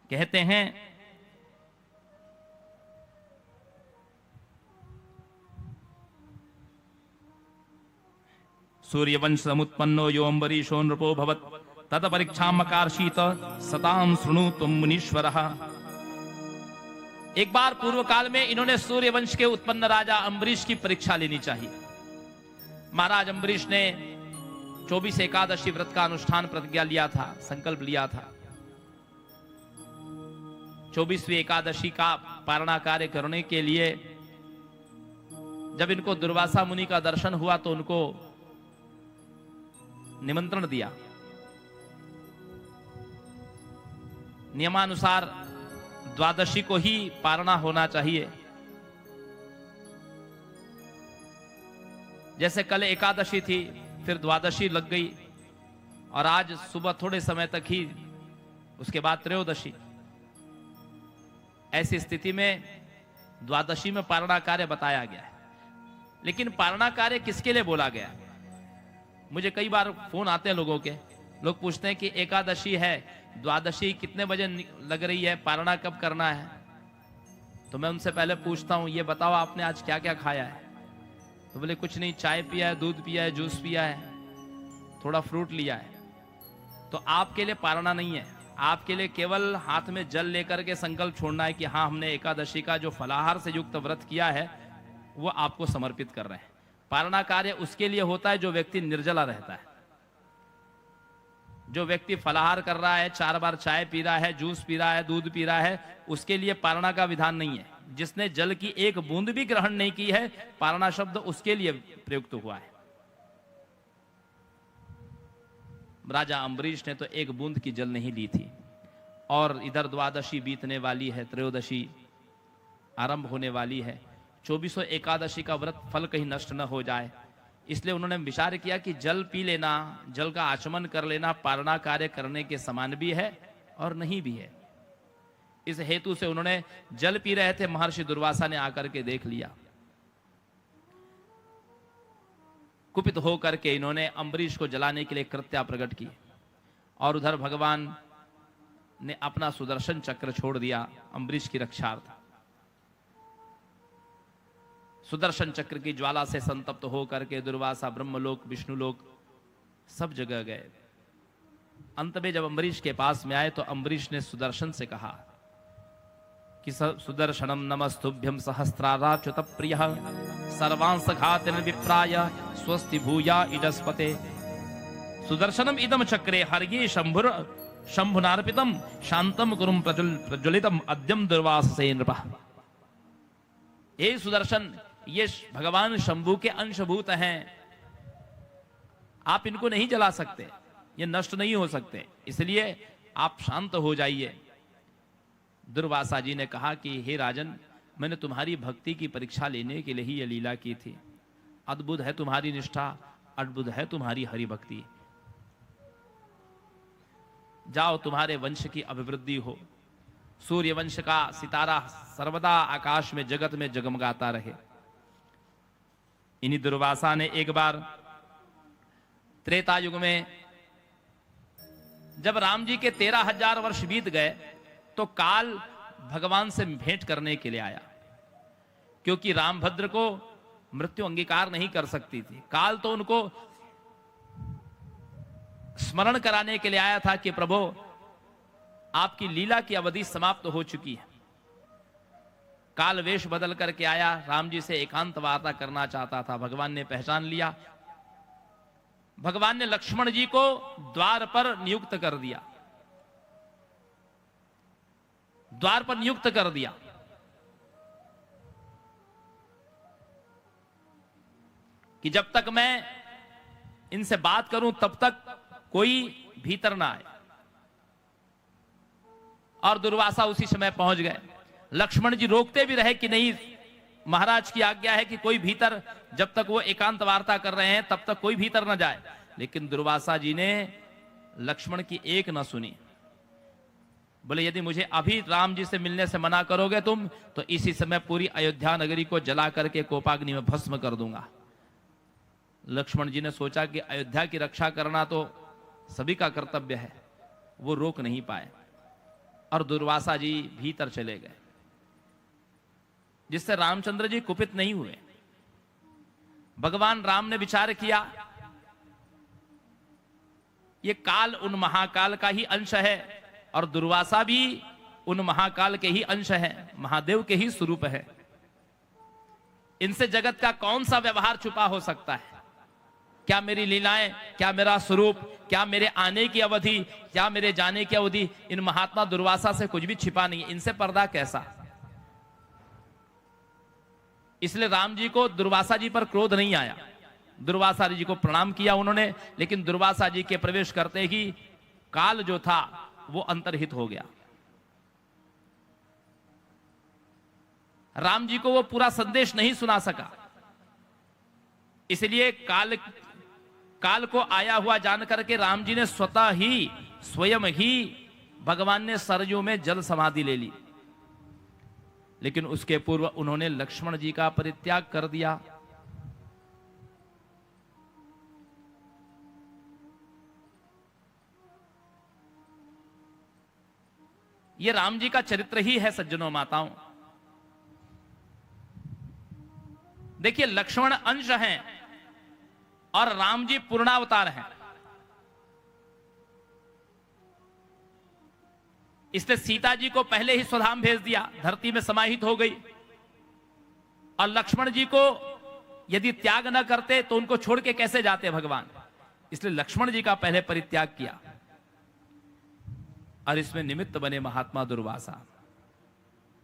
कहते हैं सूर्यवंश समुत्पन्नो यो अम्बरीशो नृपो भवत् तत परीक्षाम अकार्षीत सताम शृणु तुम मुनीश्वरः। एक बार पूर्व काल में इन्होंने सूर्यवंश के उत्पन्न राजा अम्बरीश की परीक्षा लेनी चाहिए। महाराज अम्बरीश ने 24 एकादशी व्रत का अनुष्ठान प्रतिज्ञा लिया था, संकल्प लिया था। 24वीं एकादशी का पारणा कार्य करने के लिए जब इनको दुर्वासा मुनि का दर्शन हुआ तो उनको निमंत्रण दिया। नियमानुसार द्वादशी को ही पारणा होना चाहिए। जैसे कल एकादशी थी, फिर द्वादशी लग गई और आज सुबह थोड़े समय तक ही उसके बाद त्रयोदशी। ऐसी स्थिति में द्वादशी में पारणा कार्य बताया गया है। लेकिन पारणा कार्य किसके लिए बोला गया? मुझे कई बार फोन आते हैं लोगों के, लोग पूछते हैं कि एकादशी है, द्वादशी कितने बजे लग रही है, पारणा कब करना है? तो मैं उनसे पहले पूछता हूं, ये बताओ आपने आज क्या क्या खाया है? तो बोले कुछ नहीं, चाय पिया है, दूध पिया है, जूस पिया है, थोड़ा फ्रूट लिया है। तो आपके लिए पारणा नहीं है, आपके लिए केवल हाथ में जल लेकर के संकल्प छोड़ना है कि हाँ, हमने एकादशी का जो फलाहार से युक्त व्रत किया है वो आपको समर्पित कर रहे हैं। पारणा कार्य उसके लिए होता है जो व्यक्ति निर्जला रहता है। जो व्यक्ति फलाहार कर रहा है, 4 बार चाय पी रहा है, जूस पी रहा है, दूध पी रहा है, उसके लिए पारणा का विधान नहीं है। जिसने जल की एक बूंद भी ग्रहण नहीं की है, पारणा शब्द उसके लिए प्रयुक्त हुआ है। राजा अम्बरीश ने तो एक बूंद की जल नहीं ली थी और इधर द्वादशी बीतने वाली है, त्रयोदशी आरंभ होने वाली है। 24 एकादशी का व्रत फल कहीं नष्ट न हो जाए, इसलिए उन्होंने विचार किया कि जल पी लेना, जल का आचमन कर लेना पारणा कार्य करने के समान भी है और नहीं भी है। इस हेतु से उन्होंने जल पी रहे थे, महर्षि दुर्वासा ने आकर के देख लिया। कुपित होकर के इन्होंने अम्बरीश को जलाने के लिए कृत्या प्रकट की और उधर भगवान ने अपना सुदर्शन चक्र छोड़ दिया अम्बरीश की रक्षार्थ। सुदर्शन चक्र की ज्वाला से संतप्त होकर के दुर्वासा, ब्रह्मलोक, विष्णुलोक सब जगह गए। अंत में जब अम्बरीश के पास में आए तो अम्बरीश ने सुदर्शन से कहा कि सुदर्शनम नमस्तुभ्यम सहस्राराच्युत प्रिय सर्वांस घातिन विप्राय स्वस्ति भूया इडस्पते। सुदर्शनम इदम चक्रे हर्ये शंभुर शंभुनार्पितम शांतम कुरुम प्रज्वलितम अद्यम दुर्वास से नृपः। हे सुदर्शन, ये भगवान शंभु के अंशभूत हैं, आप इनको नहीं जला सकते, ये नष्ट नहीं हो सकते, इसलिए आप शांत हो जाइए। दुर्वासा जी ने कहा कि हे राजन, मैंने तुम्हारी भक्ति की परीक्षा लेने के लिए ही ये लीला की थी। अद्भुत है तुम्हारी निष्ठा, अद्भुत है तुम्हारी हरि भक्ति। जाओ, तुम्हारे वंश की अभिवृद्धि हो, सूर्य वंश का सितारा सर्वदा आकाश में जगत में जगमगाता रहे। इन्हीं दुर्वासा ने एक बार त्रेता युग में जब राम जी के 13,000 वर्ष बीत गए तो काल भगवान से भेंट करने के लिए आया, क्योंकि रामभद्र को मृत्यु अंगीकार नहीं कर सकती थी। काल तो उनको स्मरण कराने के लिए आया था कि प्रभु, आपकी लीला की अवधि समाप्त हो चुकी है। काल वेश बदल करके आया, राम जी से एकांत वार्ता करना चाहता था। भगवान ने पहचान लिया। भगवान ने लक्ष्मण जी को द्वार पर नियुक्त कर दिया, द्वार पर नियुक्त कर दिया कि जब तक मैं इनसे बात करूं तब तक कोई भीतर ना आए। और दुर्वासा उसी समय पहुंच गए। लक्ष्मण जी रोकते भी रहे कि नहीं, महाराज की आज्ञा है कि कोई भीतर, जब तक वो एकांत वार्ता कर रहे हैं तब तक कोई भीतर न जाए। लेकिन दुर्वासा जी ने लक्ष्मण की एक न सुनी। बोले, यदि मुझे अभी राम जी से मिलने से मना करोगे तुम, तो इसी समय पूरी अयोध्या नगरी को जला करके कोपाग्नि में भस्म कर दूंगा। लक्ष्मण जी ने सोचा कि अयोध्या की रक्षा करना तो सभी का कर्तव्य है, वो रोक नहीं पाए। और दुर्वासा जी भीतर चले गए, जिससे रामचंद्र जी कुपित नहीं हुए। भगवान राम ने विचार किया, ये काल उन महाकाल का ही अंश है और दुर्वासा भी उन महाकाल के ही अंश है, महादेव के ही स्वरूप है। इनसे जगत का कौन सा व्यवहार छुपा हो सकता है? क्या मेरी लीलाएं, क्या मेरा स्वरूप, क्या मेरे आने की अवधि, क्या मेरे जाने की अवधि, इन महात्मा दुर्वासा से कुछ भी छिपा नहीं, इनसे पर्दा कैसा? इसलिए राम जी को दुर्वासा जी पर क्रोध नहीं आया। दुर्वासा जी को प्रणाम किया उन्होंने, लेकिन दुर्वासा जी के प्रवेश करते ही काल जो था वो अंतर्हित हो गया। राम जी को वो पूरा संदेश नहीं सुना सका, इसलिए काल को आया हुआ जान करके राम जी ने स्वयं ही भगवान ने सरयू में जल समाधि ले ली। लेकिन उसके पूर्व उन्होंने लक्ष्मण जी का परित्याग कर दिया। यह राम जी का चरित्र ही है सज्जनों माताओं। देखिए, लक्ष्मण अंश हैं और राम जी पूर्णावतार हैं। इसलिए सीता जी को पहले ही स्वधाम भेज दिया, धरती में समाहित हो गई। और लक्ष्मण जी को यदि त्याग न करते तो उनको छोड़ के कैसे जाते भगवान? इसलिए लक्ष्मण जी का पहले परित्याग किया और इसमें निमित्त बने महात्मा दुर्वासा।